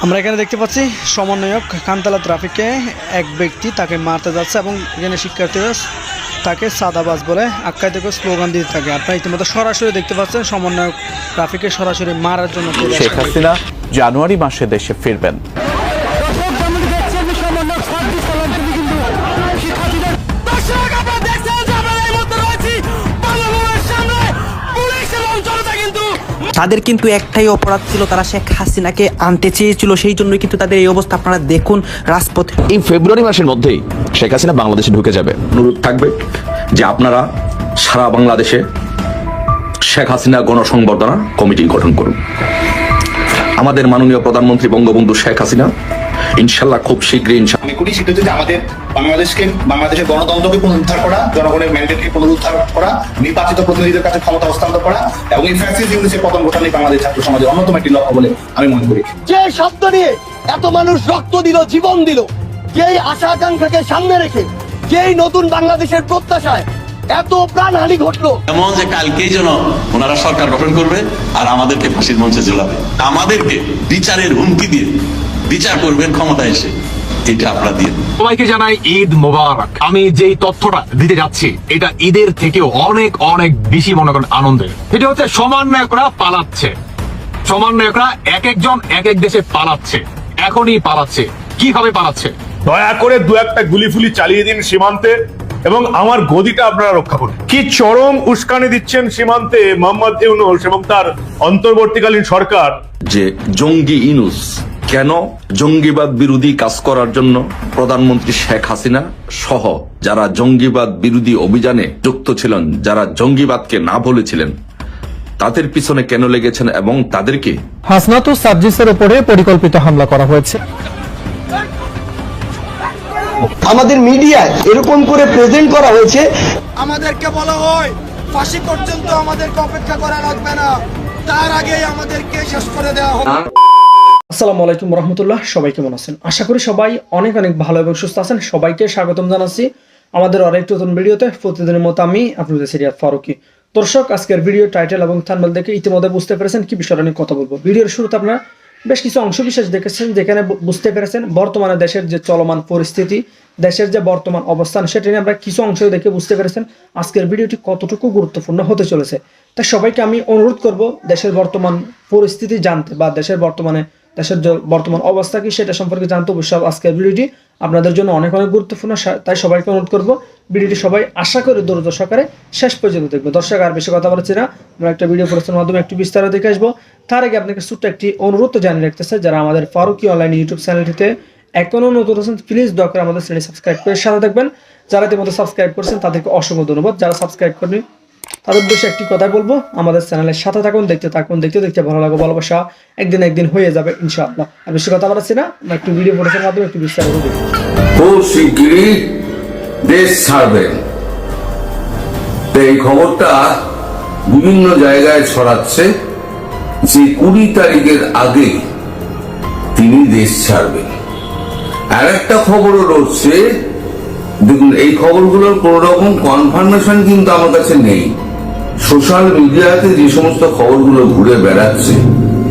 আমরা এখানে দেখতে পাচ্ছি সমন্বয়ক কান্তালা ট্রাফিকে এক ব্যক্তি তাকে মারতে যাচ্ছে এবং এখানে শিক্ষার্থীরা তাকে সাদাবাজ বলে আখ্যায়িত করে স্লোগান দিতে থাকে। আপনারা ইতিমধ্যে সরাসরি দেখতে পাচ্ছেন সমন্বয়ক ট্রাফিকে সরাসরি মারার জন্য শেখ হাসিনা জানুয়ারি মাসে দেশে ফিরবেন। তাদের কিন্তু একটাই অপরাধ ছিল, তারা শেখ হাসিনাকে আনতে চেয়েছিল, সেই জন্যই কিন্তু তাদের এই অবস্থা। আপনারা দেখুন রাজপথে। এই ফেব্রুয়ারি মাসের মধ্যেই শেখ হাসিনা বাংলাদেশে ঢুকে যাবে। অনুরোধ থাকবে যে আপনারা সারা বাংলাদেশে শেখ হাসিনা গণসংবর্ধনা কমিটি গঠন করুন। আমাদের মাননীয় প্রধানমন্ত্রী বঙ্গবন্ধু শেখ হাসিনা ইনশাল্লাহ খুব শীঘ্রই আমি করি সেটা হচ্ছে যে আমাদের বাংলাদেশের গণতন্ত্রকে পুনরুদ্ধার করা, জনগণের ম্যান্ডেটকে পুনরুদ্ধার করা, নির্বাচিত প্রতিনিধিদের কাছে ক্ষমতা হস্তান্তর করা এবং এই ফ্যাসিস্ট ইউনিসের পতন ঘটানোই বাংলাদেশ ছাত্র সমাজের অন্যতম একটি লক্ষ্য বলে আমি মনে করি। যে শব্দ নিয়ে এত মানুষ রক্ত দিল, জীবন দিল, যেই আশা আকাঙ্ক্ষাকে সামনে রেখে, যেই নতুন বাংলাদেশের প্রত্যাশায় এত প্রাণহানি ঘটলো, এমন যে কালকেই যেন ওনারা সরকার গঠন করবে আর আমাদেরকে ফাঁসির মঞ্চে ঝুলাবে, আমাদেরকে বিচারের হুমকি দিয়ে বিচার করবেন ক্ষমতা এসে, এটা আপনারা দিয়ে। সবাইকে জানাই ঈদ মোবারক। আমি যেই তথ্যটা দিতে যাচ্ছি এটা ঈদের থেকেও অনেক অনেক বেশি মনে করেন আনন্দের। এটা হচ্ছে সমন্বয়করা পালাচ্ছে, সমন্বয়করা এক একজন এক এক দেশে পালাচ্ছে, এখনই পালাচ্ছে। কিভাবে পালাচ্ছে? দয়া করে দু একটা গুলি ফুলি চালিয়ে দিন সীমান্তে এবং আমার গদিটা আপনারা রক্ষা করুন। কি চরম উস্কানি দিচ্ছেন সীমান্তে মোহাম্মদ ইউনূস এবং তার অন্তর্বর্তীকালীন সরকার। যে জঙ্গি ইউনূস কেন জঙ্গিবাদ বিরোধী কাজ করার জন্য প্রধানমন্ত্রী শেখ হাসিনা সহ যারা জঙ্গিবাদ বিরোধী অভিযানে যুক্ত ছিলেন, যারা জঙ্গিবাদকে না বলেছিলেন, তাদের পিছনে কেন লেগেছেন এবং তাদেরকে হাসনাত ও সার্জিসের উপরে পরিকল্পিত হামলা করা হয়েছে। আমাদের মিডিয়ায় এরকম করে প্রেজেন্ট করা হয়েছে, আমাদেরকে বলা হয় ফাঁসি পর্যন্ত আমাদেরকে অপেক্ষা করা লাগবে না, তার আগেই আমাদেরকে শেষ করে দেওয়া হবে। আসসালামু আলাইকুম রহমতুল্লাহ। সবাই কেমন আছেন? আশা করি সবাই অনেক অনেক ভালো এবং সুস্থ আছেন। সবাইকে স্বাগতম জানাচ্ছি আমাদের আরেকটি নতুন ভিডিওতে। প্রতিদিনের মতো আমি আপনাদের সিরিয়াত ফারুকি। দর্শক, আজকের ভিডিও টাইটেল এবং থাম্বনেল দেখে ইতিমধ্যে বুঝতে পেরেছেন কি বিষয়টা নিয়ে কথা বলবো। ভিডিওর শুরুতে আপনারা বেশ কিছু অংশ বিশেষ দেখেছেন, যেখানে বুঝতে পেরেছেন বর্তমানে দেশের যে চলমান পরিস্থিতি, দেশের যে বর্তমান অবস্থান, সেটা নিয়ে আমরা কিছু অংশ দেখে বুঝতে পেরেছেন আজকের ভিডিওটি কতটুকু গুরুত্বপূর্ণ হতে চলেছে। তাই সবাইকে আমি অনুরোধ করব দেশের বর্তমান পরিস্থিতি জানতে বা দেশের বর্তমান অবস্থা কি সেটা সম্পর্কে জানতে অবশ্যই আজকের ভিডিওটি আপনাদের জন্য অনেক অনেক গুরুত্বপূর্ণ। তাই সবাইকে অনুরোধ করব ভিডিওটি সবাই আশা করে ধৈর্য সহকারে শেষ পর্যন্ত দেখবে। দর্শক, আর বেশি কথা বলছি না, আমরা একটা ভিডিও প্রস্তুতির মাধ্যমে একটু বিস্তারিত দেখে আসবো। তার আগে আপনাকে ছোট্ট একটি অনুরোধ জানিয়ে রাখতেছে, যারা আমাদের ফারুকি অনলাইন ইউটিউব চ্যানেলটিতে এখনো নতুন আছেন প্লিজ দয়া করে আমাদের চ্যানেল সাবস্ক্রাইব করে সাথে থাকবেন। যারা ইতিমধ্যে সাবস্ক্রাইব করেছেন তাদেরকে অসংখ্য ধন্যবাদ। যারা সাবস্ক্রাইব করেনি তাদের উদ্দেশ্যে একটি কথা বলবো, আমাদের চ্যানেলের সাথে থাকুন, দেখতে থাকুন, দেখতে দেখতে ভালো লাগবে, ভালোবাসা একদিন হয়ে যাবে ইনশাআল্লাহ। আর বেশি কথা বলাচ্ছি না, আমরা একটু ভিডিও প্রস্তুতির মাধ্যমে একটু বিস্তারিত দেখি। খুব শিগগিরই দেশ ছাড়বেন, এই খবরটা বিভিন্ন জায়গায় ছড়াচ্ছে যে 20 তারিখের আগে তিনি দেশ ছাড়বেন। আর একটা খবরও রয়েছে, দেখুন এই খবরগুলোর কোন রকম কনফার্মেশন কিন্তু আমার কাছে নেই। সোশ্যাল মিডিয়াতে যে সমস্ত খবরগুলো ঘুরে বেড়াচ্ছে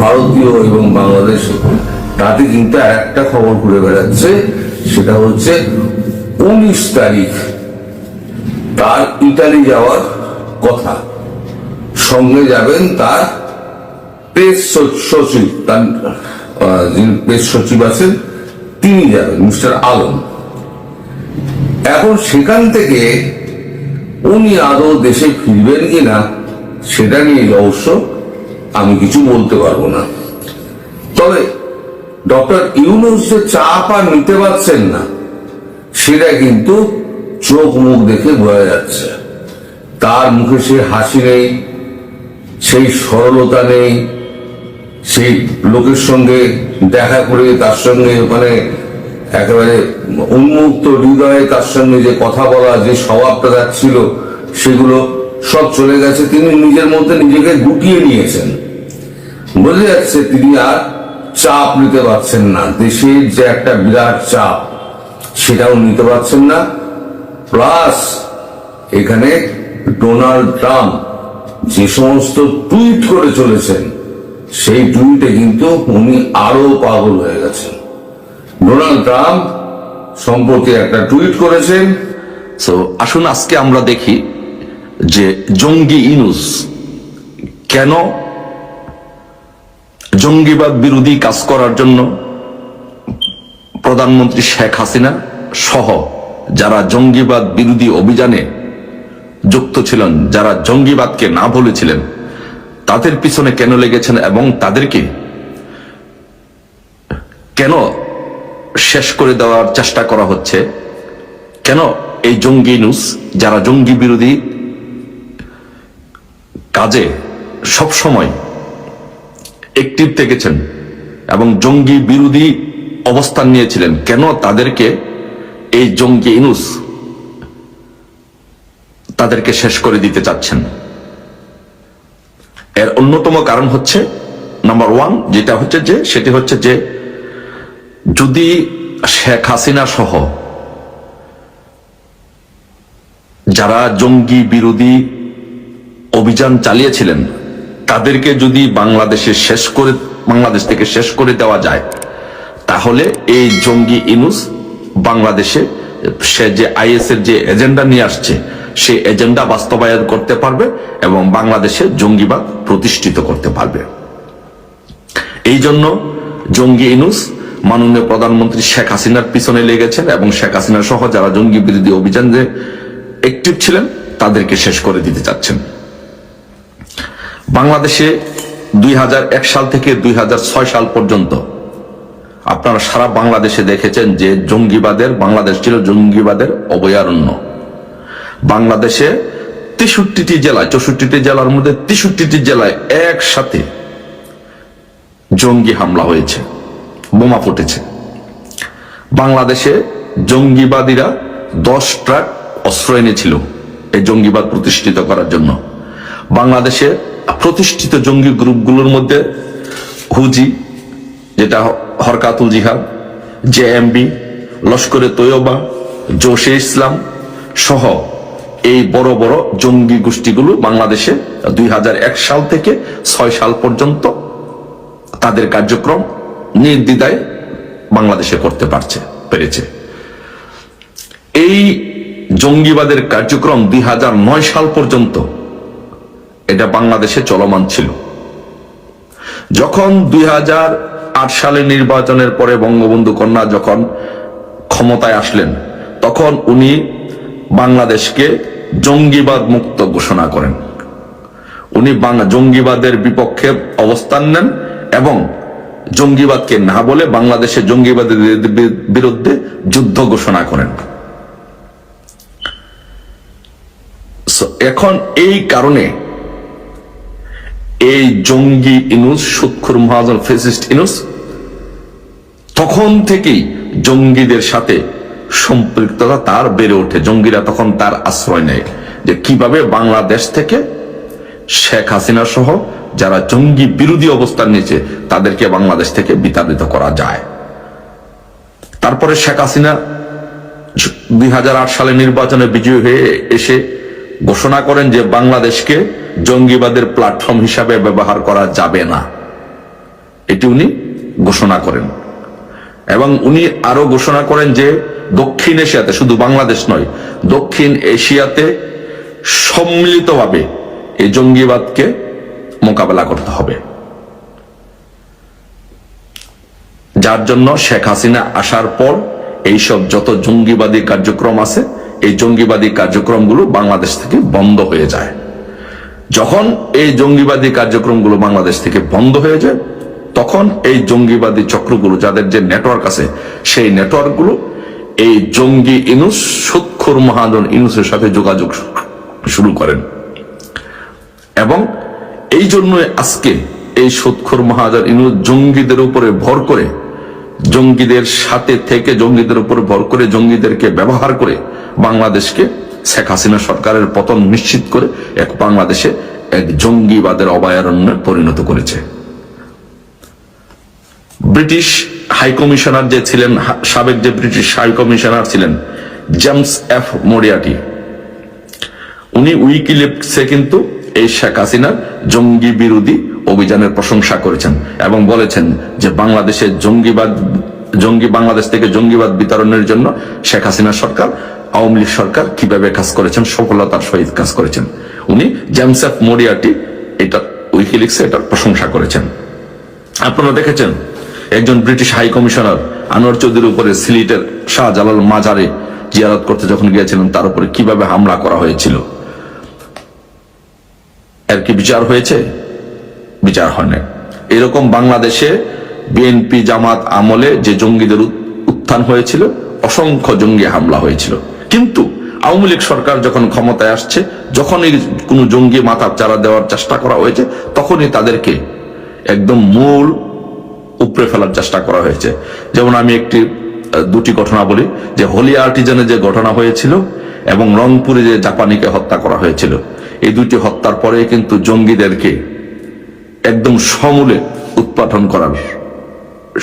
ভারতীয় এবং বাংলাদেশে, তাতে কিন্তু আর একটা খবর ঘুরে বেড়াচ্ছে, সেটা হচ্ছে 19 তারিখ তার ইতালি যাওয়ার কথা। সঙ্গে যাবেন তার প্রেস সচিব, তার যিনি প্রেস সচিব আছেন তিনি যাবেন, মিস্টার আলম। এখন সেখান থেকে উনি আদৌ দেশে ফিরবেন কিনা সেটা নিয়ে অবশ্য আমি কিছু বলতে পারবো না। তবে ডক্টর ইউনূস যে চাপ আর নিতে পারছেন না সেটা কিন্তু চোখ মুখ দেখে বোঝা যাচ্ছে। তার মুখে সে হাসি নেই, সেই সরলতা নেই, সেই লোকের সঙ্গে দেখা করে তার সঙ্গে একেবারে উন্মুক্ত হৃদয়ে তার সঙ্গে যে কথা বলা, যে স্বভাবটা যাচ্ছিল, সেগুলো সব চলে গেছে। তিনি নিজের মধ্যে নিজেকে গুটিয়ে নিয়েছেন। বোঝা যাচ্ছে তিনি আর চাপ নিতে পারছেন না, দেশের যে একটা বিরাট চাপ সেটাও নিতে পারছেন না। প্লাস এখানে ডোনাল্ড ট্রাম্প যে সমস্ত টুইট করে চলেছেন সেই টুইটে কিন্তু উনি আরো পাগল হয়ে গেছেন। ডোনাল্ড ট্রাম্প সম্প্রতি একটা টুইট করেছেন। সো আসুন আজকে আমরা দেখি যে জঙ্গি ইনুস কেন জঙ্গিবাদ বিরোধী কাজ করার জন্য প্রধানমন্ত্রী শেখ হাসিনা সহ যারা জঙ্গিবাদ বিরোধী অভিযানে যুক্ত ছিলেন, যারা জঙ্গিবাদকে না বলেছিলেন, তাদের পিছনে কেন লেগেছেন এবং তাদেরকে কেন শেষ করে দেওয়ার চেষ্টা করা হচ্ছে, কেন এই জঙ্গি ইনুস যারা জঙ্গি বিরোধী কাজে সবসময় অ্যাক্টিভ থেকেছেন এবং জঙ্গি বিরোধী অবস্থান নিয়েছিলেন, কেন তাদেরকে এই জঙ্গি ইনুস তাদেরকে শেষ করে দিতে চাচ্ছেন। এর অন্যতম কারণ হচ্ছে নাম্বার 1 যেটা হচ্ছে যে সেটি হচ্ছে যে যদি শেখ হাসিনা সহ যারা জঙ্গি বিরোধী অভিযান চালিয়েছিলেন তাদেরকে যদি বাংলাদেশ থেকে শেষ করে দেওয়া যায়, তাহলে এই জঙ্গি ইনুস বাংলাদেশে সে যে আইএস এর যে এজেন্ডা নিয়ে আসছে সেই এজেন্ডা বাস্তবায়ন করতে পারবে এবং বাংলাদেশে জঙ্গিবাদ প্রতিষ্ঠিত করতে পারবে। এই জন্য জঙ্গি ইনুস মাননীয় প্রধানমন্ত্রী শেখ হাসিনার পিছনে লেগেছেন এবং শেখ হাসিনা সহ যারা জঙ্গি বিরোধী অভিযানে অ্যাক্টিভ ছিলেন তাদেরকে শেষ করে দিতে চাচ্ছেন। বাংলাদেশে 2001 সাল থেকে 2006 সাল পর্যন্ত আপনারা সারা বাংলাদেশে দেখেছেন যে বাংলাদেশ ছিল জঙ্গিবাদের অভয়ারণ্য। বাংলাদেশে 63টি জেলায়, 64টি জেলার মধ্যে 63টি জেলায় একসাথে জঙ্গি হামলা হয়েছে, বোমা ফুটেছে। বাংলাদেশে জঙ্গিবাদীরা 10 ট্রাক অস্ত্র এনেছিল এই জঙ্গিবাদ প্রতিষ্ঠিত করার জন্য। বাংলাদেশে প্রতিষ্ঠিত জঙ্গি গ্রুপগুলোর মধ্যে হুজি, যেটা হরকাতুল জিহাদ, জেএমবি, লস্করে তৈয়বা, জোশে ইসলাম সহ এই বড় বড় জঙ্গি গোষ্ঠীগুলো বাংলাদেশে 2001 সাল থেকে 6 সাল পর্যন্ত তাদের কার্যক্রম নির্দ্বিধায় বাংলাদেশে করতে পেরেছে। এই জঙ্গিবাদের কার্যক্রম 2009 সাল পর্যন্ত এটা বাংলাদেশে চলমান ছিল। যখন 2008 সালে নির্বাচনের পরে বঙ্গবন্ধু কন্যা যখন ক্ষমতায় আসলেন, তখন উনি বাংলাদেশকে জঙ্গিবাদ মুক্ত ঘোষণা করেন। উনি জঙ্গিবাদের বিপক্ষে অবস্থান নেন এবং জঙ্গিবাদকে না বলে বাংলাদেশে জঙ্গিবাদের বিরুদ্ধে যুদ্ধ ঘোষণা করেন। এখন এই কারণে এই জঙ্গি ইনুস, সুৎখুর মহাজন ফ্যাসিস্ট ইনুস তখন থেকেই জঙ্গিদের সাথে সম্পৃক্ততা তার বেড়ে ওঠে। জঙ্গিরা তখন তার আশ্রয় নেয় যে কিভাবে বাংলাদেশ থেকে শেখ হাসিনা সহ যারা জঙ্গি বিরোধী অবস্থান নিয়েছে তাদেরকে বাংলাদেশ থেকে বিতাড়িত করা যায়। তারপরে শেখ হাসিনা 2008 সালে নির্বাচনে বিজয়ী হয়ে এসে ঘোষণা করেন যে বাংলাদেশকে জঙ্গিবাদের প্ল্যাটফর্ম হিসাবে ব্যবহার করা যাবে না, এটি উনি ঘোষণা করেন। এবং উনি আরো ঘোষণা করেন যে দক্ষিণ এশিয়াতে, শুধু বাংলাদেশ নয়, দক্ষিণ এশিয়াতে সম্মিলিতভাবে এই জঙ্গিবাদকে মোকাবেলা করতে হবে। যার জন্য শেখ হাসিনা আসার পর এইসব যত জঙ্গিবাদী কার্যক্রম আছে, এই জঙ্গিবাদী কার্যক্রমগুলো বাংলাদেশ থেকে বন্ধ হয়ে যায়। যখন এই জঙ্গিবাদী কার্যক্রমগুলো বাংলাদেশ থেকে বন্ধ হয়ে যায়, তখন এই জঙ্গিবাদী চক্রগুলো, যাদের যে নেটওয়ার্ক আছে, সেই নেটওয়ার্কগুলো এই জঙ্গি ইনুস, সুৎখোর মহাজন ইনুসের সাথে যোগাযোগ শুরু করেন। এবং এই জন্য আজকে এই সুৎখোর মহাজন ইনুস জঙ্গিদের উপরে ভর করে, জঙ্গিদের সাথে থেকে জঙ্গিদের উপর ভর করে, জঙ্গিদেরকে ব্যবহার করে বাংলাদেশকে শেখ হাসিনা সরকারের পতন নিশ্চিত করে এক বাংলাদেশে এক জঙ্গিবাদের অভয়ারণ্যে পরিণত করেছে। ব্রিটিশ হাই কমিশনার যে ছিলেন, সাবেক যে ব্রিটিশ হাই কমিশনার ছিলেন জেমস এফ মরিয়াটি, উনি উইকিলিক্সে কিন্তু এই শেখ হাসিনার জঙ্গি বিরোধী অভিযানের প্রশংসা করেছেন এবং বলেছেন যে বাংলাদেশের বাংলাদেশ থেকে জঙ্গিবাদ বিতরণের জন্য শেখ হাসিনা সরকার, আওয়ামী লীগ সরকার কিভাবে কাজ করেছেন, সফলতার সহিত কাজ করেছেন। উনি জেমস এফ মরিয়ার্টি এটা উইকিলিক্সে এটার প্রশংসা করেছেন। আপনারা দেখেছেন একজন ব্রিটিশ হাই কমিশনার আনোয়ার চৌধুরীর উপরে সিলেটের শাহজালাল মাজারে জিয়ারত করতে যখন গিয়েছিলেন তার উপরে কিভাবে হামলা করা হয়েছিল। এর কি বিচার হয়েছে? বিচার হয় না। এরকম বাংলাদেশে বিএনপি জামাত আমলে যে জঙ্গিদের উত্থান হয়েছিল, অসংখ্য জঙ্গি হামলা হয়েছিল, কিন্তু আওয়ামী লীগ সরকার যখন ক্ষমতায় আসছে, যখনই কোনো জঙ্গি মাথা চারা দেওয়ার চেষ্টা করা হয়েছে তখনই তাদেরকে একদম মূল উপড়ে ফেলার চেষ্টা করা হয়েছে। যেমন আমি দুটি ঘটনা বলি, যে হোলি আর্টিজানে যে ঘটনা হয়েছিল এবং রংপুরে যে জাপানিকে হত্যা করা হয়েছিল, এই দুটি হত্যার পরে কিন্তু জঙ্গিদেরকে একদম সমূলে উৎপাটন করার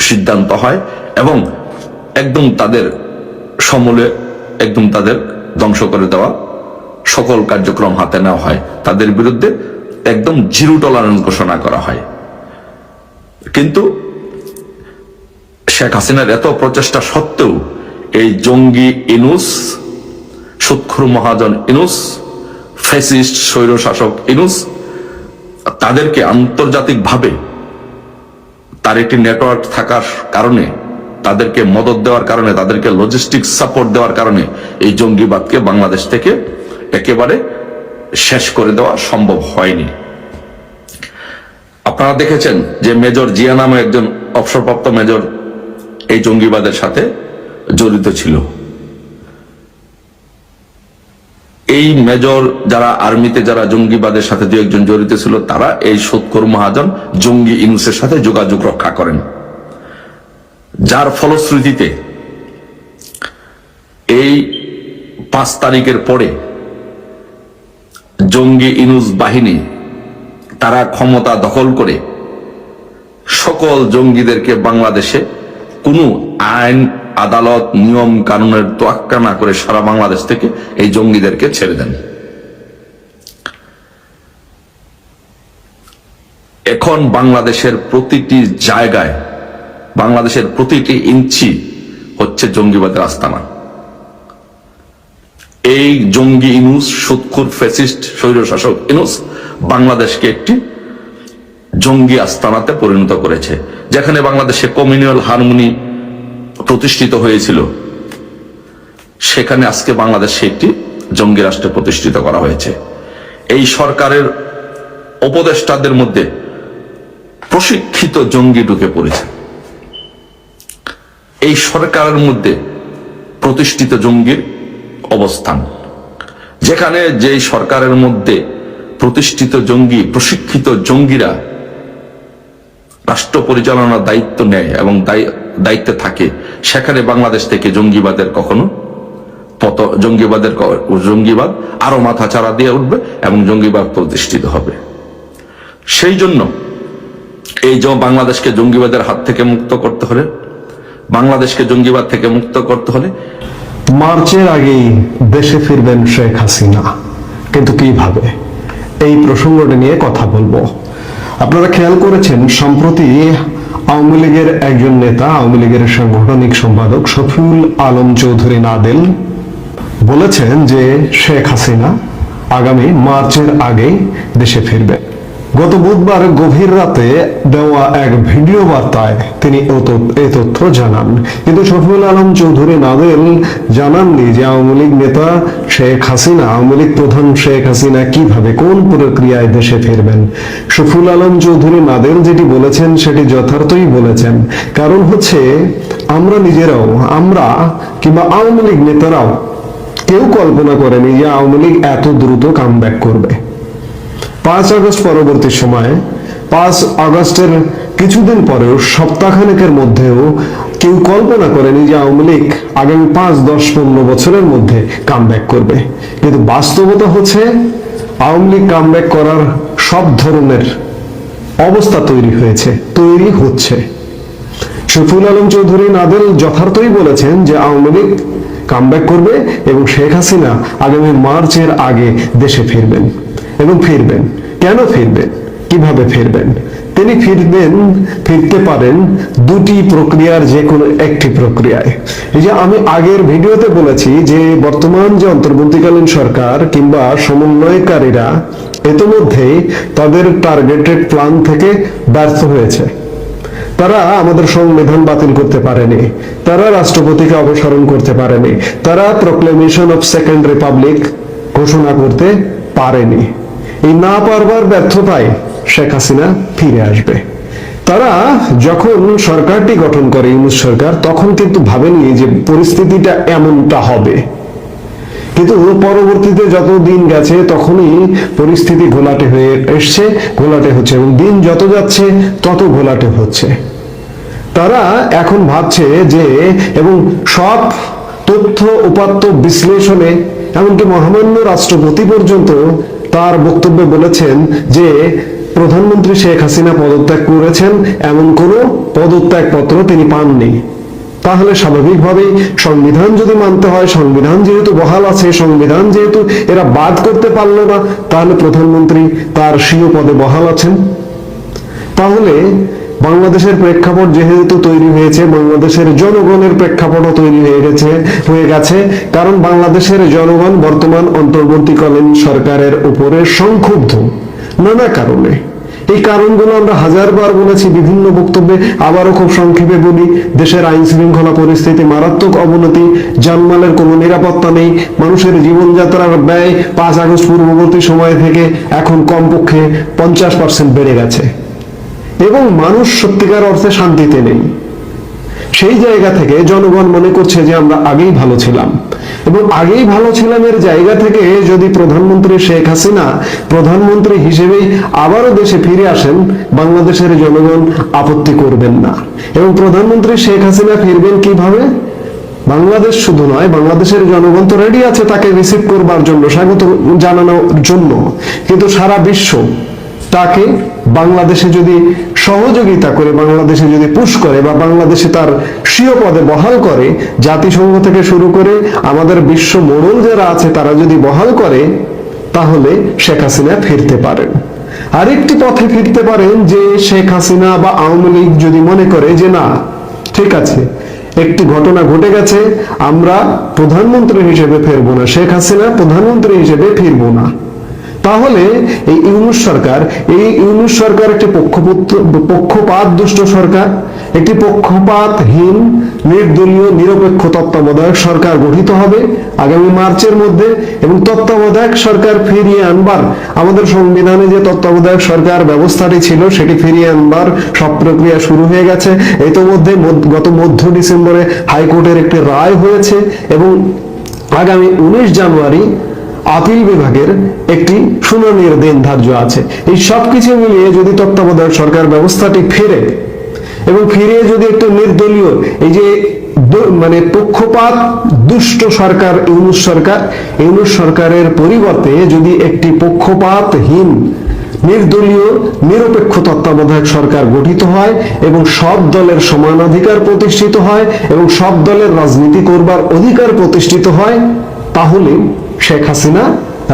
সিদ্ধান্ত হয় এবং একদম তাদের সমূলে একদম তাদের ধ্বংস করে দেওয়া সকল কার্যক্রম হাতে নেওয়া হয়, তাদের বিরুদ্ধে একদম জিরো টলারেন্স ঘোষণা করা হয়। কিন্তু শেখ হাসিনার এত প্রচেষ্টা সত্ত্বেও এই জঙ্গি ইনুস, সুৎখুর মহাজন ইনুস, ফ্যাসিস্ট স্বৈরশাসক ইনুস তাদেরকে আন্তর্জাতিকভাবে তার একটি নেটওয়ার্ক থাকার কারণে, তাদেরকে মদত দেওয়ার কারণে, তাদেরকে লজিস্টিক সাপোর্ট দেওয়ার কারণে এই জঙ্গিবাদকে বাংলাদেশ থেকে একেবারে শেষ করে দেওয়া সম্ভব হয়নি। আপনারা দেখেছেন যে মেজর জিয়া নামে একজন অবসরপ্রাপ্ত মেজর এই জঙ্গিবাদের সাথে জড়িত ছিল। এই মেজর যারা আর্মিতে যারা জঙ্গিবাদের সাথে দু একজন জড়িত ছিল, তারা এই সুৎখোর মহাজন জঙ্গি ইনুসের সাথে যোগাযোগ রক্ষা করেন, যার ফলশ্রুতিতে এই 5 তারিখের পরে জঙ্গি ইনুস বাহিনী তারা ক্ষমতা দখল করে সকল জঙ্গিদেরকে বাংলাদেশে কোনো আইন আদালত নিয়ম কানুনের তোয়াক্কা না করে সারা বাংলাদেশ থেকে এই জঙ্গিদেরকে ছেড়ে দেন। এখন বাংলাদেশের প্রতিটি জায়গায়, বাংলাদেশের প্রতিটি ইঞ্চি হচ্ছে জঙ্গিবাদের আস্তানা। এই জঙ্গি ইনুস, সুৎখুর ফ্যাসিস্ট স্বৈরশাসক ইনুস বাংলাদেশকে একটি জঙ্গি আস্তানাতে পরিণত করেছে। যেখানে বাংলাদেশে কমিউনাল হারমোনি প্রতিষ্ঠিত হয়েছিল, সেখানে আজকে বাংলাদেশে একটি জঙ্গি রাষ্ট্রে প্রতিষ্ঠিত করা হয়েছে। এই সরকারের উপদেষ্টাদের মধ্যে প্রশিক্ষিত জঙ্গি ঢুকে পড়েছে। এই সরকারের মধ্যে প্রতিষ্ঠিত জঙ্গির অবস্থান, যেখানে যে সরকারের মধ্যে প্রতিষ্ঠিত জঙ্গি, প্রশিক্ষিত জঙ্গিরা রাষ্ট্র পরিচালনার দায়িত্ব নেয় এবং দায়িত্বে থাকে, সেখানে বাংলাদেশ থেকে জঙ্গিবাদ আরো মাথা চাড়া দিয়ে উঠবে এবং জঙ্গিবাদ প্রতিষ্ঠিত হবে। সেই জন্য এই বাংলাদেশকে জঙ্গিবাদের হাত থেকে মুক্ত করতে হলে, বাংলাদেশকে জঙ্গিবাদ থেকে মুক্ত করতে হলে মার্চের আগেই দেশে ফিরবেন শেখ হাসিনা, কিন্তু কিভাবে, এই প্রসঙ্গটা নিয়ে কথা বলবো। আপনারা খেয়াল করেছেন সম্প্রতি আওয়ামী লীগের একজন নেতা, আওয়ামী লীগের সাংগঠনিক সম্পাদক শফিউল আলম চৌধুরী নাদেল বলেছেন যে শেখ হাসিনা আগামী মার্চের আগেই দেশে ফিরবে। গত বুধবার গভীর রাতে দেওয়া এক ভিডিও বার্তায় তিনি এই তথ্য জানান, কিন্তু শফিউল আলম চৌধুরী নাদেল জানাননি যে আওয়ামী লীগ নেতা শেখ হাসিনা, আওয়ামী লীগ প্রধান শেখ হাসিনা কিভাবে, কোন প্রক্রিয়ায় দেশে ফিরবেন। শফিউল আলম চৌধুরী নাদেল যেটি বলেছেন সেটি যথার্থই বলেছেন। কারণ হচ্ছে আমরা নিজেরাও, আমরা কিংবা আওয়ামী লীগ নেতারাও কেউ কল্পনা করেনি যে আওয়ামী লীগ এত দ্রুত কামব্যাক করবে। 5 আগস্ট পরবর্তী সময়ে 5 আগস্টের কিছুদিন পরেও, সপ্তাহখানেকের মধ্যেও কেউ কল্পনা করেনি যে আওয়ামী লীগ আগামী 5, 10, 15 বছরের মধ্যে কামব্যাক করবে। কিন্তু বাস্তবতা হচ্ছে আওয়ামী লীগ কামব্যাক করার সব ধরনের অবস্থা তৈরি হচ্ছে। শফিউল আলম চৌধুরী নাদেল যথার্থই বলেছেন যে আওয়ামী লীগ কামব্যাক করবে এবং শেখ হাসিনা আগামী মার্চের আগে দেশে ফিরবেন। এবং ফিরবেন, কেন ফিরবেন, কিভাবে ফিরবেন, তিনি ফিরতে পারেন দুটি প্রক্রিয়ার যে কোনো একটি প্রক্রিয়ায়। এই যে আমি আগের ভিডিওতে বলেছি যে বর্তমান যে অন্তর্বর্তীকালীন সরকার কিংবা সমন্বয়কারীরা ইতিমধ্যে তাদের টার্গেটেড প্ল্যান থেকে ব্যর্থ হয়েছে। তারা আমাদের সংবিধান বাতিল করতে পারেনি, তারা রাষ্ট্রপতিকে অপসারণ করতে পারেনি, তারা প্রোক্লেমেশন অফ সেকেন্ড রিপাবলিক ঘোষণা করতে পারেনি। এই না পারবার ব্যর্থতায় শেখ হাসিনা ফিরে আসবে। তারা যখন সরকারটি গঠন করে ইউনূস সরকার, তখন কিন্তু ভাবেনি যে পরিস্থিতিটা এমনটা হবে, কিন্তু পরবর্তীতে যত দিন গেছে তখনই পরিস্থিতি ঘোলাটে হয়ে এসছে, ঘোলাটে হচ্ছে, এবং দিন যত যাচ্ছে তত ঘোলাটে হচ্ছে। তারা এখন ভাবছে যে, এবং সব তথ্য উপাত্ত বিশ্লেষণে এমনকি মহামান্য রাষ্ট্রপতি পর্যন্ত তার বক্তব্যে বলেছেন যে প্রধানমন্ত্রী শেখ হাসিনা পদত্যাগ করেছেন, এমন কোনো পদত্যাগপত্র তিনি পাননি। তাহলে স্বাভাবিকভাবেই সংবিধান যদি মানতে হয়, সংবিধান যেহেতু বহাল আছে, সংবিধান যেহেতু এরা বাদ করতে পারলো না, তাহলে প্রধানমন্ত্রী তার স্বীয় পদে বহাল আছেন। তাহলে বাংলাদেশের প্রেক্ষাপট যেহেতু তৈরি হয়েছে, বাংলাদেশের জনগণের প্রেক্ষাপটও তৈরি হয়ে গেছে, কারণ বাংলাদেশের জনগণ বর্তমান অন্তর্বর্তীকালীন সরকারের উপরে সংক্ষুব্ধ নানা কারণে। এই কারণগুলো আমরা হাজারবার বলেছি বিভিন্ন বক্তব্যে, আবারও খুব সংক্ষেপে বলি। দেশের আইন শৃঙ্খলা পরিস্থিতি মারাত্মক অবনতি, জানমালের কোনো নিরাপত্তা নেই, মানুষের জীবনযাত্রার ব্যয় 5 আগস্ট পূর্ববর্তী সময় থেকে এখন কমপক্ষে 50% বেড়ে গেছে, এবং মানুষ সত্যিকার অর্থে শান্তিতে নেই। সেই জায়গা থেকে জনগণ মনে করছে যে আমরা আগেই ভালো ছিলাম, এবং আগেই ভালো ছিলাম এর জায়গা থেকে যদি প্রধানমন্ত্রী শেখ হাসিনা প্রধানমন্ত্রী হিসেবেই আবারও দেশে ফিরে আসেন, বাংলাদেশের জনগণ আপত্তি করবেন না। এবং প্রধানমন্ত্রী শেখ হাসিনা ফিরবেন কিভাবে? বাংলাদেশ শুধু নয়, বাংলাদেশের জনগণ তো রেডি আছে তাকে রিসিভ করবার জন্য, স্বাগত জানানোর জন্য, কিন্তু সারা বিশ্ব তাকে বাংলাদেশে যদি সহযোগিতা করে, বাংলাদেশে যদি পুশ করে, বা বাংলাদেশে তার স্বীয় পদে বহাল করে, জাতিসংঘ থেকে শুরু করে আমাদের বিশ্ব মোড়ল যারা আছে তারা যদি বহাল করে, তাহলে শেখ হাসিনা ফিরতে পারেন। আরেকটি পথে ফিরতে পারেন যে শেখ হাসিনা বা আওয়ামী লীগ যদি মনে করে যে না, ঠিক আছে, একটি ঘটনা ঘটে গেছে, আমরা প্রধানমন্ত্রী হিসেবে ফিরবো না, শেখ হাসিনা প্রধানমন্ত্রী হিসেবে ফিরবো না, তাহলে এই ইউনূস সরকার একটি পক্ষপাত দুষ্ট সরকার, একটি পক্ষপাতহীন নির্দলীয় নিরপেক্ষ তত্ত্বাবধায়ক সরকার গঠিত হবে আগামী মার্চের মধ্যে। এবং তত্ত্বাবধায়ক সরকার ফিরিয়ে আনবার, আমাদের সংবিধানে যে তত্ত্বাবধায়ক সরকার ব্যবস্থাটি ছিল সেটি ফিরিয়ে আনবার সব প্রক্রিয়া শুরু হয়ে গেছে। ইতোমধ্যে গত মধ্য ডিসেম্বরে হাইকোর্টের একটি রায় হয়েছে, এবং আগামী 19 জানুয়ারি আপিল বিভাগের একটি শুনানির দিন ধার্য আছে। এই সবকিছু মিলিয়ে যদি তত্ত্বাবধায়ক সরকার ব্যবস্থাটি ফিরে, এবং ফিরে যদি একটু নির্দলীয়, এই যে মানে পক্ষপাত দুষ্ট সরকার ইউনূস সরকারের পরিবর্তে যদি একটি পক্ষপাতহীন নির্দলীয় নিরপেক্ষ তত্ত্বাবধায়ক সরকার গঠিত হয়, এবং সব দলের সমান অধিকার প্রতিষ্ঠিত হয়, এবং সব দলের রাজনীতি করবার অধিকার প্রতিষ্ঠিত হয়, তাহলে শেখ হাসিনা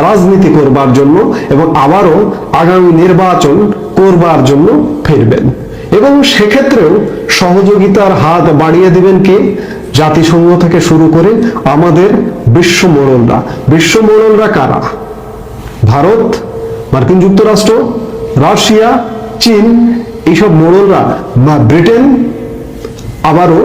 রাজনীতি করবার জন্য এবং আবারও আগামী নির্বাচন করবার জন্য ফিরবেন। এবং সেক্ষেত্রেও সহযোগিতার হাত বাড়িয়ে দিবেন কে? জাতিসংঘ থেকে শুরু করে আমাদের বিশ্ব মোড়লরা কারা? ভারত, মার্কিন যুক্তরাষ্ট্র, রাশিয়া, চীন, এইসব মোড়লরা, ব্রিটেন, আবারও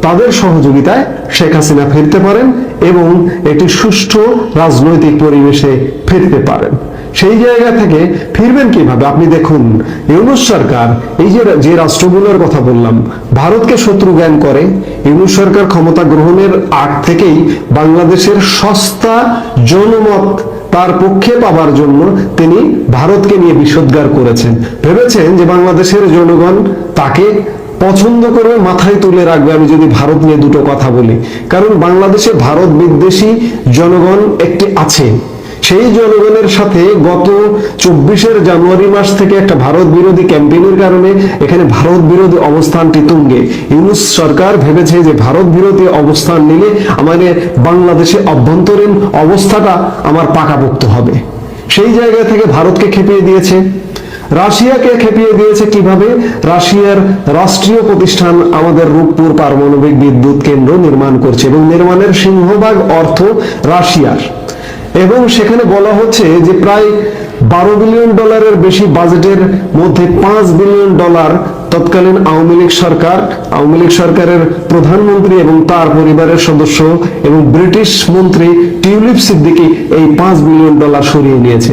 তাদের সহযোগিতায় শেখ হাসিনা ফিরতে পারেন এবং একটি সুষ্ঠু রাজনৈতিক পরিবেশে ফিরতে পারেন। সেই জায়গা থেকে ফিরবেন কিভাবে? আপনি দেখুন, ইউনূস সরকার এই যে রাষ্ট্রগুলোর কথা বললাম, ভারতকে শত্রু জ্ঞান করে। ইউনূস সরকার ক্ষমতা গ্রহণের আগ থেকেই বাংলাদেশের সস্তা জনমত তার পক্ষে পাবার জন্য তিনি ভারতকে নিয়ে বিষোদ্গার করেছেন। ভেবেছেন যে বাংলাদেশের জনগণ তাকে পছন্দ করে মাথায় তুলে রাখবে আমি যদি ভারত নিয়ে দুটো কথা বলি, কারণ বাংলাদেশে ভারত বিদ্বেষী জনগণ একটি আছে। সেই জনগণের সাথে গত 24 জানুয়ারি মাস থেকে একটা ভারত বিরোধী ক্যাম্পেইনের কারণে এখানে ভারত বিরোধী অবস্থানটি তুঙ্গে। ইউনূস সরকার ভেবেছে যে ভারত বিরোধী অবস্থান নিলে আমাদের বাংলাদেশে অভ্যন্তরীণ অবস্থাটা আমার পাকাপোক্ত হবে। সেই জায়গা থেকে ভারতকে খেপিয়ে দিয়েছে। রাশিয়াকে খেপিয়ে দিয়েছে কিভাবে? রাশিয়ার রাষ্ট্রীয় প্রতিষ্ঠান আমাদের রূপপুর পারমাণবিক বিদ্যুৎ কেন্দ্র নির্মাণ করছে এবং নির্মাণের সিংহভাগ অর্থ রাশিয়ার, এবং সেখানে বলা হচ্ছে যে প্রায় $12 বিলিয়ন বেশি বাজেটের মধ্যে $5 বিলিয়ন তৎকালীন আওয়ামী লীগ সরকারের প্রধানমন্ত্রী এবং তার পরিবারের সদস্য এবং ব্রিটিশ মন্ত্রী টিউলিপ সিদ্দিকী এই $5 বিলিয়ন সরিয়ে নিয়েছে।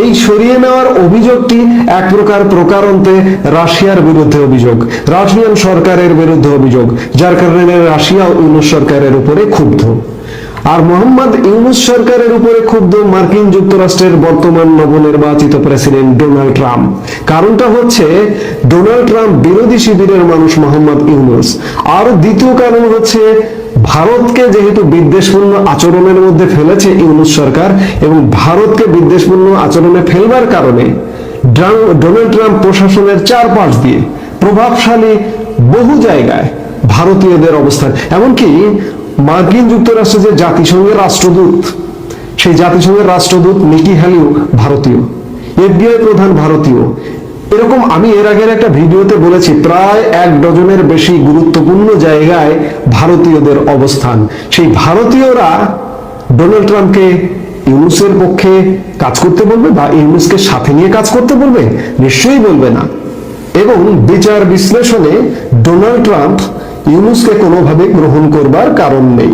এই সরিয়ে নেওয়ার অভিযোগটি এক প্রকার প্রকারান্তে রাশিয়ার বিরুদ্ধে অভিযোগ, রাশিয়ান সরকারের বিরুদ্ধে অভিযোগ, যার কারণে রাশিয়া ইউনুস সরকারের উপরে ক্ষুব্ধ। আর মোহাম্মদ ইউনুস সরকারের উপরে ক্ষুব্ধ মার্কিন যুক্তরাষ্ট্রের বর্তমান নবনির্বাচিত প্রেসিডেন্ট ডোনাল্ড ট্রাম্প। কারণটা হচ্ছে ডোনাল্ড ট্রাম্প বিরোধী শিবিরের মানুষ মোহাম্মদ ইউনুস। আর দ্বিতীয় কারণ হচ্ছে ভারতকে যেহেতু বিদ্বেষপূর্ণ আচরণের মধ্যে ফেলেছে ইউনুস সরকার, এবং ভারতকে বিদ্বেষপূর্ণ আচরণে ফেলবার কারণে ডোনাল্ড ট্রাম্প প্রশাসনের চারপাশ দিয়ে প্রভাবশালী বহু জায়গায় ভারতীয়দের অবস্থান, এমনকি মার্কিন যুক্তরাষ্ট্রে যে জাতিসংঘের রাষ্ট্রদূত, সেই জাতিসংঘের রাষ্ট্রদূত নিকি হ্যালিও ভারতীয়, FBI প্রধান ভারতীয়। এরকম আমি এর আগের একটা ভিডিওতে বলেছি প্রায় 1 ডজনের বেশি গুরুত্বপূর্ণ জায়গায় ভারতীয়দের অবস্থান। সেই ভারতীয়রা ডোনাল্ড ট্রাম্পকে ইউনুসের পক্ষে কাজ করতে বলবে বা ইউনুসকে সাথে নিয়ে কাজ করতে বলবে? নিশ্চয়ই বলবে না। এবং বিচার বিশ্লেষণে ডোনাল্ড ট্রাম্প ইউনুসকে কোনোভাবে গ্রহণ করবার কারণ নেই।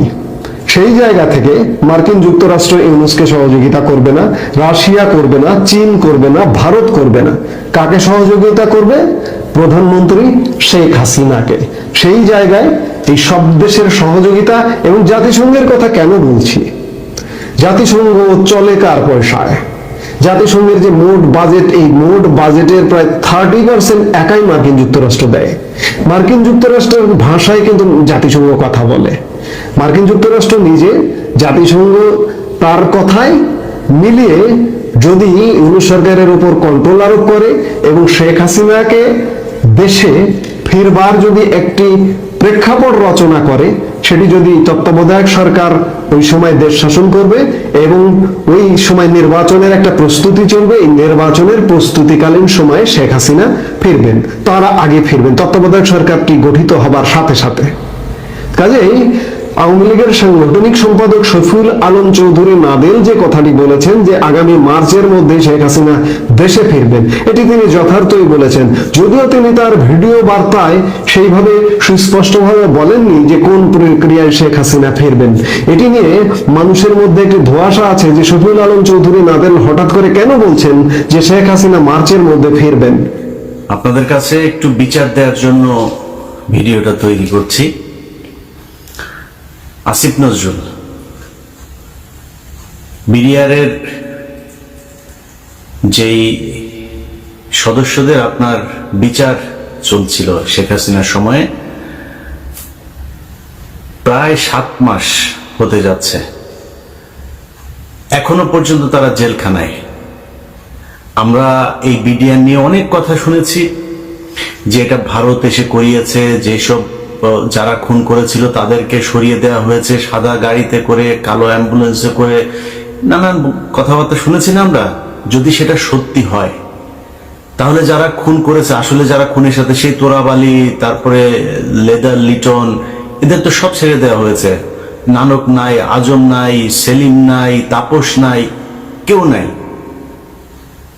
সেই জায়গা থেকে মার্কিন যুক্তরাষ্ট্র ইউনুসকে সহযোগিতা করবে না, রাশিয়া করবে না, চীন করবে না, ভারত করবে না। কাকে সহযোগিতা করবে? প্রধানমন্ত্রী শেখ হাসিনাকে। সেই জায়গায় এই সব দেশের সহযোগিতা, এবং জাতিসংঘের কথা কেন বলছি? জাতিসংঘ চলে কার পয়সায়? জাতিসংঘের যে মোট বাজেট, এই মোট বাজেটের প্রায় 30% একাই মার্কিন যুক্তরাষ্ট্র দেয়। মার্কিন যুক্তরাষ্ট্রের ভাষায় কিন্তু জাতিসংঘ কথা বলে। মার্কিন যুক্তরাষ্ট্র নিজে, জাতিসংঘ তার কথায় মিলিয়ে যদি ইউনুস সরকারের উপর কন্ট্রোল আরোপ করে এবং শেখ হাসিনাকে দেশে ফিরবার যদি একটি প্রেক্ষাপট রচনা করে, সেটি যদি তত্ত্বাবধায়ক সরকার ওই সময় দেশ শাসন করবে এবং ওই সময় নির্বাচনের একটা প্রস্তুতি চলবে, এই নির্বাচনের প্রস্তুতিকালীন সময়ে শেখ হাসিনা ফিরবেন, তারা আগে ফিরবেন তত্ত্বাবধায়ক সরকারটি গঠিত হবার সাথে সাথে। কাজেই আওয়ামী লীগের সাংগঠনিক সম্পাদক শফিউল আলম চৌধুরী নাদেল যে কথাটি বলেছেন যে আগামী মার্চের মধ্যে শেখ হাসিনা দেশে ফিরবেন, এটি তিনি যথার্থই বলেছেন। যদিও তিনি তার ভিডিও বার্তায় সেইভাবে সুস্পষ্টভাবে বলেননি যে কোন প্রক্রিয়ায় শেখ হাসিনা ফিরবেন। এটি নিয়ে মানুষের মধ্যে একটি ধোঁয়াশা আছে যে শফিউল আলম চৌধুরী নাদেল হঠাৎ করে কেন বলছেন যে শেখ হাসিনা মার্চের মধ্যে ফিরবেন। আপনাদের কাছে একটু বিচার দেওয়ার জন্য ভিডিওটা তৈরি করছি। আসিফ নজরুল বিডিআরের যেই সদস্যদের আপনার বিচার চলছিল শেখ হাসিনার সময়ে, প্রায় 7 মাস হতে যাচ্ছে, এখনো পর্যন্ত তারা জেলখানায়। আমরা এই বিডিআর নিয়ে অনেক কথা শুনেছি যে এটা ভারত এসে করিয়েছে, যেসব যারা খুন করেছিল তাদেরকে সরিয়ে দেওয়া হয়েছে সাদা গাড়িতে করে, কালো অ্যাম্বুলেন্সে করে, নানান কথাবার্তা শুনেছি না আমরা। যদি সেটা সত্যি হয় তাহলে যারা খুন করেছে, আসলে যারা খুনের সাথে, সেই তোরাবালি, তারপরে লেদার লিটন, এদের তো সব ছেড়ে দেওয়া হয়েছে। নানক নাই, আজম নাই, সেলিম নাই, তাপস নাই, কেউ নাই,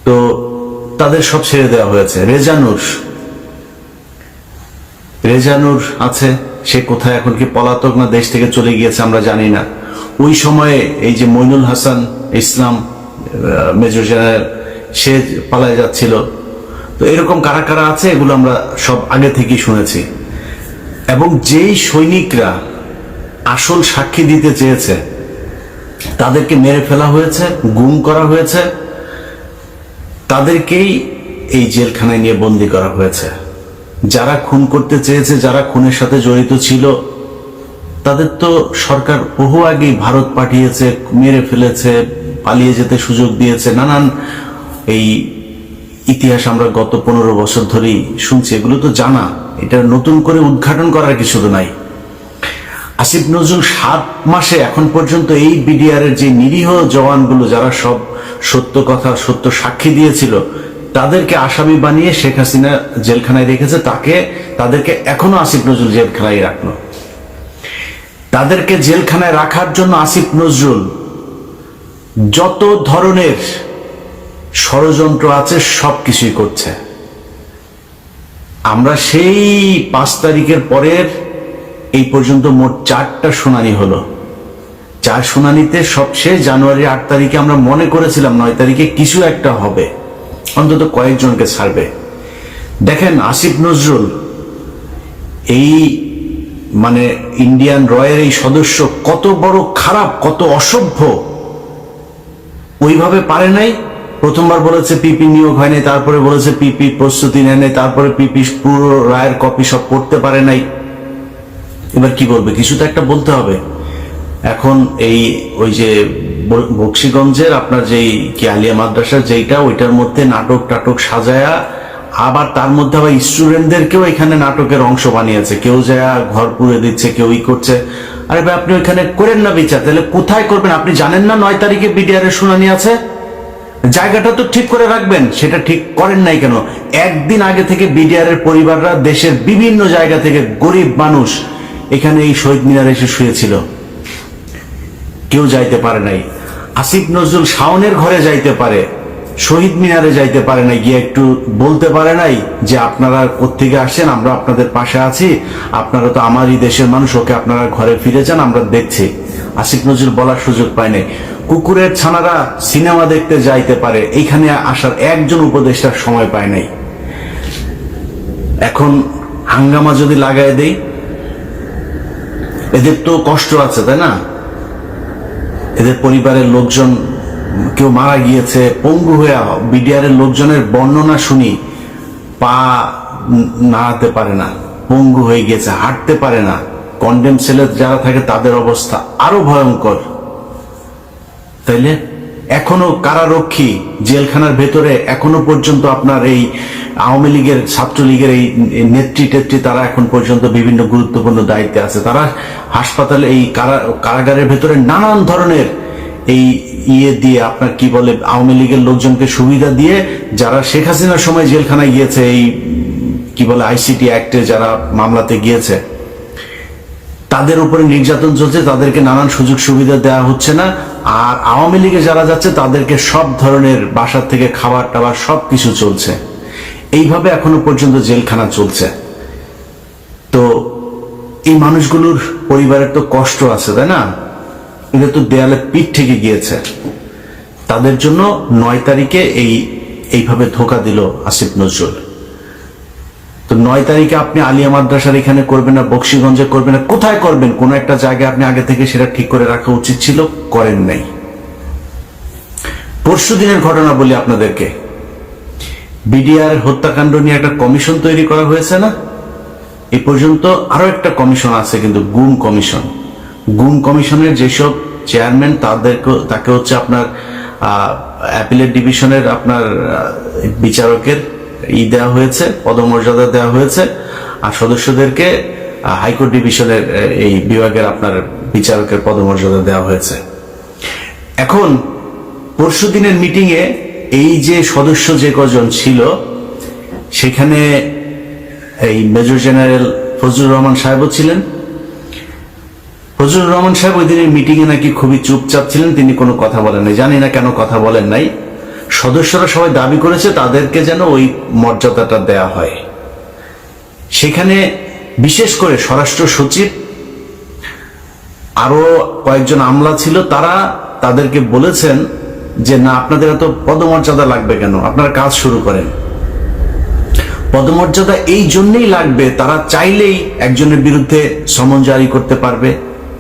তো তাদের সব ছেড়ে দেওয়া হয়েছে। রেজানুর আছে, সে কোথায় এখন, কি পলাতক না দেশ থেকে চলে গিয়েছে আমরা জানি না। ওই সময়ে এই যে মইনুল হাসান ইসলাম মেজর জেনারেল, সে পালায় যাচ্ছিল। তো এরকম কারা কারা আছে এগুলো আমরা সব আগে থেকেই শুনেছি। এবং যেই সৈনিকরা আসল সাক্ষী দিতে চেয়েছে তাদেরকে মেরে ফেলা হয়েছে, গুম করা হয়েছে, তাদেরকেই এই জেলখানায় নিয়ে বন্দী করা হয়েছে। যারা খুন করতে চেয়েছে, যারা খুনের সাথে জড়িত ছিল, তাদের তো সরকার বহু আগেই ভারত পাঠিয়েছে, মেরে ফেলেছে, পালিয়ে যেতে সুযোগ দিয়েছে। নানান এই ইতিহাস আমরা গত 15 বছর ধরেই শুনছি, এগুলো তো জানা, এটা নতুন করে উদ্ঘাটন করার কিছু তো নাই। আসিফ নজরুল 7 মাসে এখন পর্যন্ত এই বিডিআর এর যে নিরীহ জওয়ানগুলো, যারা সব সত্য কথা, সত্য সাক্ষী দিয়েছিল, তাদেরকে আসামি বানিয়ে শেখ হাসিনা জেলখানায় রেখেছে, তাদেরকে এখনো আসিফ নজরুল জেলখানায় রাখলো। তাদেরকে জেলখানায় রাখার জন্য আসিফ নজরুল যত ধরনের ষড়যন্ত্র আছে সবকিছুই করছে। আমরা সেই 5 তারিখের পরের এই পর্যন্ত মোট 4টা শুনানি হলো। 4 শুনানিতে সবশেষ জানুয়ারির 8 তারিখে আমরা মনে করেছিলাম 9 তারিখে কিছু একটা হবে, অন্তত কয়েকজনকে ছাড়বে। দেখেন আসিফ নজরুল এই মানে ইন্ডিয়ান রয়ের এই সদস্য কত বড় খারাপ, কত অসভ্য, ওইভাবে পারে নাই। প্রথমবার বলেছে পিপি নিয়োগ হয়নি, তারপরে বলেছে পিপি প্রস্তুতি নেয় নাই, তারপরে পিপি পুরো রায়ের কপি সব পড়তে পারে নাই। এবার কি বলবে? কিছু তো একটা বলতে হবে। এখন ওই যে বক্সিগঞ্জের আপনার যেই কি আলিয়া মাদ্রাসার যেইটা, ওইটার মধ্যে নাটক টাটক সাজায়া, আবার তার মধ্যে আবার স্টুডেন্টদেরকেও এখানে নাটকের অংশ বানিয়েছে। কেউ যায় ঘর পুড়ে দিচ্ছে, কেউ করছে। আরে ভাই, আপনি ওইখানে করেন না বিচার, তাহলে কোথায় করবেন? আপনি জানেন না 9 তারিখে বিডিআর এর শুনানি আছে? জায়গাটা তো ঠিক করে রাখবেন, সেটা ঠিক করেন নাই কেন? একদিন আগে থেকে বিডিআর এর পরিবাররা দেশের বিভিন্ন জায়গা থেকে গরিব মানুষ এখানে এই শহীদ মিনারে এসে শুয়েছিল, কেউ যাইতে পারে নাই। আসিফ নজরুল শাওনের ঘরে যাইতে পারে, শহীদ মিনারে যাইতে পারে নাই, গিয়ে একটু বলতে পারে নাই যে আপনারা কোত্থেকে আসছেন, আমরা আপনাদের পাশে আছি, আপনারা তো আমারই দেশের মানুষ, ওকে আপনারা ঘরে ফিরে যান, আমরা দেখছি। আসিফ নজরুল বলার সুযোগ পায় নাই। কুকুরের ছানারা সিনেমা দেখতে যাইতে পারে, এইখানে আসার একজন উপদেষ্টার সময় পায় নাই। এখন হাঙ্গামা যদি লাগাই দেই, এদের তো কষ্ট আছে, তাই না? এদের পরিবারের লোকজন কেউ মারা গিয়েছে, পঙ্গু হয়ে, বিডিআর এর লোকজনের বর্ণনা শুনি পা নাড়াতে পারে না, পঙ্গু হয়ে গিয়েছে, হাঁটতে পারে না। কন্ডেম সেলে যারা থাকে তাদের অবস্থা আরো ভয়ঙ্কর। তাইলে এখনো কারারক্ষী জেলখানার ভেতরে এখনো পর্যন্ত আপনার এই আওয়ামী লীগের, ছাত্রলীগের এই নেত্রী টেত্রী তারা এখন পর্যন্ত বিভিন্ন গুরুত্বপূর্ণ দায়িত্বে আছে। তারা হাসপাতালে এই কারাগারের ভেতরে নানান ধরনের এই দিয়ে আপনার কি বলে আওয়ামী লীগের লোকজনকে সুবিধা দিয়ে, যারা শেখ হাসিনার সময় জেলখানায় গিয়েছে, এই কি বলে আইসিটি অ্যাক্টে যারা মামলাতে গিয়েছে, তাদের উপরে নির্যাতন চলছে, তাদেরকে নানান সুযোগ সুবিধা দেওয়া হচ্ছে না। আর আওয়ামী লীগে যারা যাচ্ছে তাদেরকে সব ধরনের বাসার থেকে খাবার টাবার সবকিছু চলছে। এইভাবে এখনো পর্যন্ত জেলখানা চলছে। তো এই মানুষগুলোর পরিবারের তো কষ্ট আছে, তাই না? এদের তো দেয়ালে পিঠ থেকে গিয়েছে। তাদের জন্য 9 তারিখে এইভাবে ধোকা দিল আসিফ নজরুল। তো 9 তারিখে আপনি আলিয়া মাদ্রাসার এখানে করবেন না, বক্সিগঞ্জে করবেন না, কোথায় করবেন? কোন একটা জায়গায় আপনি আগে থেকে সেটা ঠিক করে রাখা উচিত ছিল, করেন নাই। পরশু দিনের ঘটনা বলি আপনাদেরকে, বিডিআর হত্যাকাণ্ড নিয়ে একটা কমিশন তৈরি করা হয়েছে না? এই পর্যন্ত আরো একটা কমিশন আছে, কিন্তু গুম কমিশন। গুম কমিশনের যেসব চেয়ারম্যান তাকে হচ্ছে আপনার অ্যাপিলেট ডিভিশনের আপনার বিচারকের দেওয়া হয়েছে, পদমর্যাদা দেওয়া হয়েছে, আর সদস্যদেরকে হাইকোর্ট ডিভিশনের এই বিভাগের আপনার বিচারকের পদমর্যাদা দেওয়া হয়েছে। এখন পরশু দিনের মিটিং এ এই যে সদস্য যে কজন ছিল, সেখানে এই মেজর জেনারেল ফজলুর রহমান সাহেবও ছিলেন। ফজলুর রহমান সাহেব ওই দিনের মিটিং এ নাকি খুবই চুপচাপ ছিলেন, তিনি কোনো কথা বলেন নাই। জানি না কেন কথা বলেন নাই। সদস্যরা সবাই দাবি করেছে তাদেরকে যেন ওই মর্যাদাটা দেয়া হয়। সেখানে বিশেষ করে স্বরাষ্ট্র সচিব, আরো কয়েকজন আমলা ছিল, তাদেরকে বলেছেন যে না, আপনাদের এত পদমর্যাদা লাগবে কেন, আপনারা কাজ শুরু করেন। পদমর্যাদা এই জন্যই লাগবে, তারা চাইলেই একজনের বিরুদ্ধে সমন জারি করতে পারবে,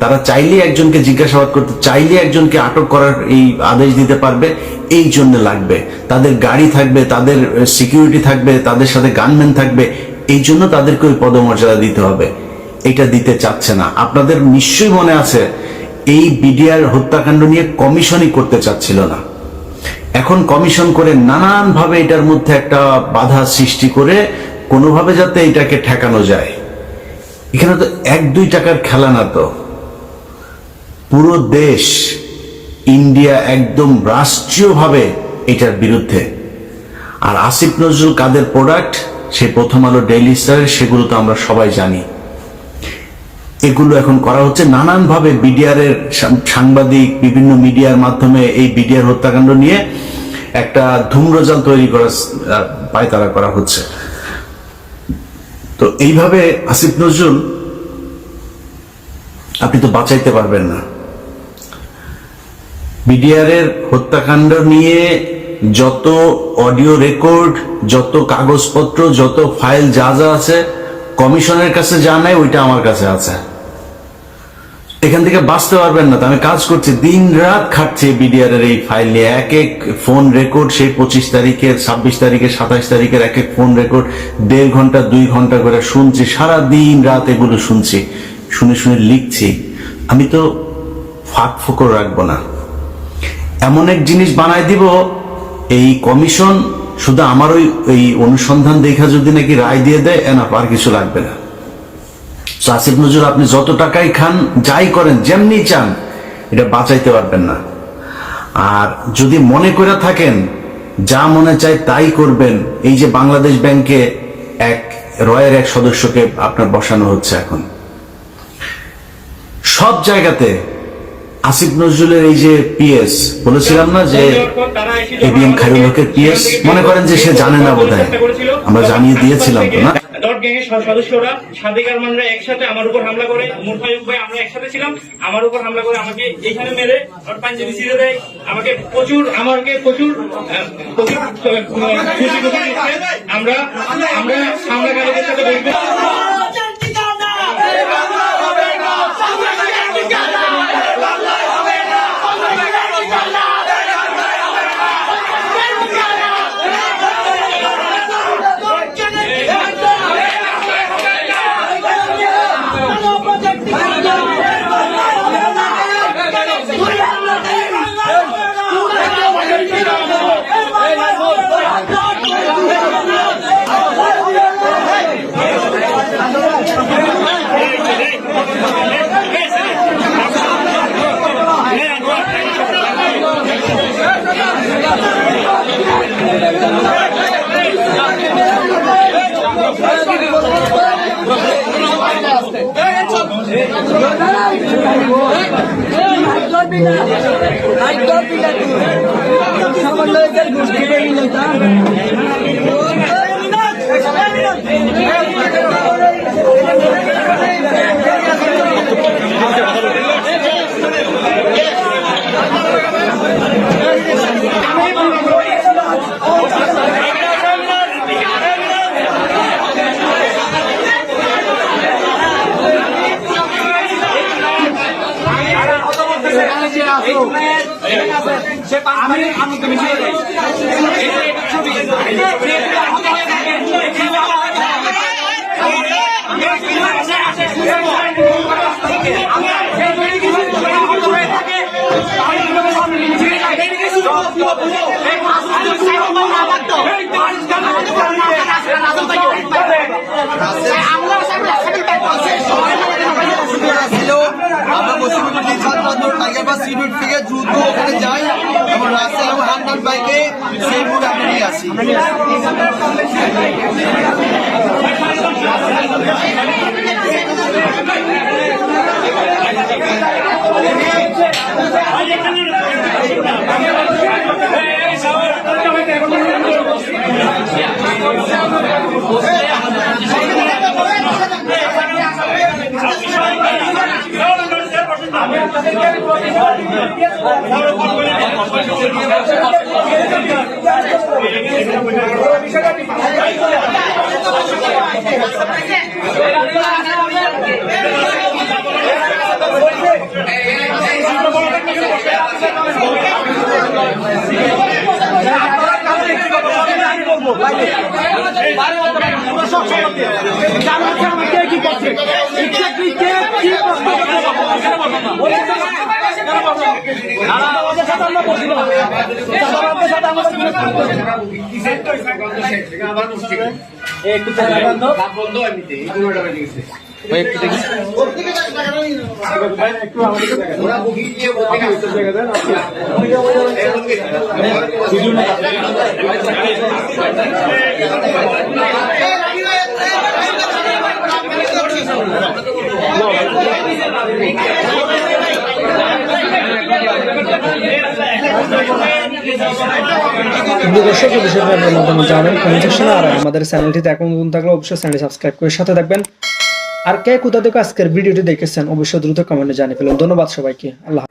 তারা চাইলেই একজনকে জিজ্ঞাসাবাদ করতে, চাইলে একজনকে আটক করার এই আদেশ দিতে পারবে, এই জন্য লাগবে। তাদের গাড়ি থাকবে, তাদের সিকিউরিটি থাকবে, তাদের সাথে গানম্যান থাকবে, এই জন্য তাদেরকে ওই পদমর্যাদা দিতে হবে। এটা দিতে চাচ্ছে না। আপনাদের নিশ্চয়ই মনে আছে, এই বিডিআর হত্যাকাণ্ড নিয়ে কমিশনই করতে চাচ্ছিল না। এখন কমিশন করে নানান ভাবে এটার মধ্যে একটা বাধা সৃষ্টি করে কোনোভাবে যাতে এটাকে ঠেকানো যায়। এখানে তো 1-2 টাকার খেলা না, তো পুরো দেশ, ইন্ডিয়া একদম রাষ্ট্রীয়ভাবে এটার বিরুদ্ধে। আর আসিফ নজরুল কাদের প্রোডাক্ট, সেই প্রথম আলো, ডেইলি স্টার, সেগুলো তো আমরা সবাই জানি। এগুলো এখন করা হচ্ছে নানানভাবে। বিডিআর এর সাংবাদিক বিভিন্ন মিডিয়ার মাধ্যমে এই বিডিআর হত্যাকাণ্ড নিয়ে একটা ধূম্রজাল তৈরি করার পায়তারা করা হচ্ছে। তো এইভাবে আসিফ নজরুল আপনি তো বাঁচাইতে পারবেন না। বিডিআর এর হত্যাকাণ্ড নিয়ে যত অডিও রেকর্ড, যত কাগজপত্র, যত ফাইল যা যা আছে, কমিশনের কাছে যা নাই ওইটা আমার কাছে আছে। এখান থেকে বাঁচতে পারবেন না। তো আমি কাজ করছি, দিন রাত খাটছি বিডিআর এর এই ফাইল নিয়ে। এক এক ফোন রেকর্ড, সেই 25 তারিখের, 26 তারিখের, 27 তারিখের এক এক ফোন রেকর্ড 1.5 ঘন্টা 2 ঘন্টা করে শুনছি, সারা দিন রাত এগুলো শুনছি, শুনে শুনে লিখছি। আমি তো ফাঁক ফোকর রাখবো না। এমন এক জিনিস বানাই দিব, এই কমিশন শুধু আমার ওই অনুসন্ধান দেখা যদি নাকি রায় দিয়ে দেয়, এনাফ, আর কিছু লাগবে না। আসিফ নজরুল আপনি যত টাকাই খান, যাই করেন, যেমনি চান, এটা বাঁচাইতে পারবেন না। আর যদি মনে করে থাকেন যা মনে চায় তাই করবেন, এই যে বাংলাদেশ ব্যাংকে রয়ের এক সদস্যকে আপনার বসানো হচ্ছে এখন, সব জায়গাতে আসিফ নজরুলের এই যে পিএস, বলেছিলাম না যে এবিএম খায়রুল হকের পিএস, মনে করেন যে সে জানে না বোধহয়, আমরা জানিয়ে দিয়েছিলাম তো না। ডট গ্যাং এর সদস্যরা, সাদিক আরমানরা একসাথে আমার উপর হামলা করে, মুরফায়ুব ভাই আমরা একসাথে ছিলাম, আমার উপর হামলা করে আমাকে এখানে মেরে আর পাঞ্জাবি ছিঁড়ে দেয়, আমাকে প্রচুর আমরা সামনাকারীদের সাথে বলবো থেকে দ্রুত ওখানে যাই এবং রাসেল এবং হান্নান ভাইকে সেই মুড আমি নিয়ে আসি। একটু দর্শক এই বিষয়টা আপনার মতামত জানাবেন কমেন্ট সেকশনে। আর আমাদের চ্যানেলটিতে এখন নতুন থাকলে অবশ্যই চ্যানেলটি সাবস্ক্রাইব করে সাথে থাকবেন। আর কে কোথা থেকে আজকের ভিডিওটি দেখেছেন অবশ্যই দ্রুত কমেন্টে জানিয়ে ফেলুন। ধন্যবাদ সবাইকে। আল্লাহ।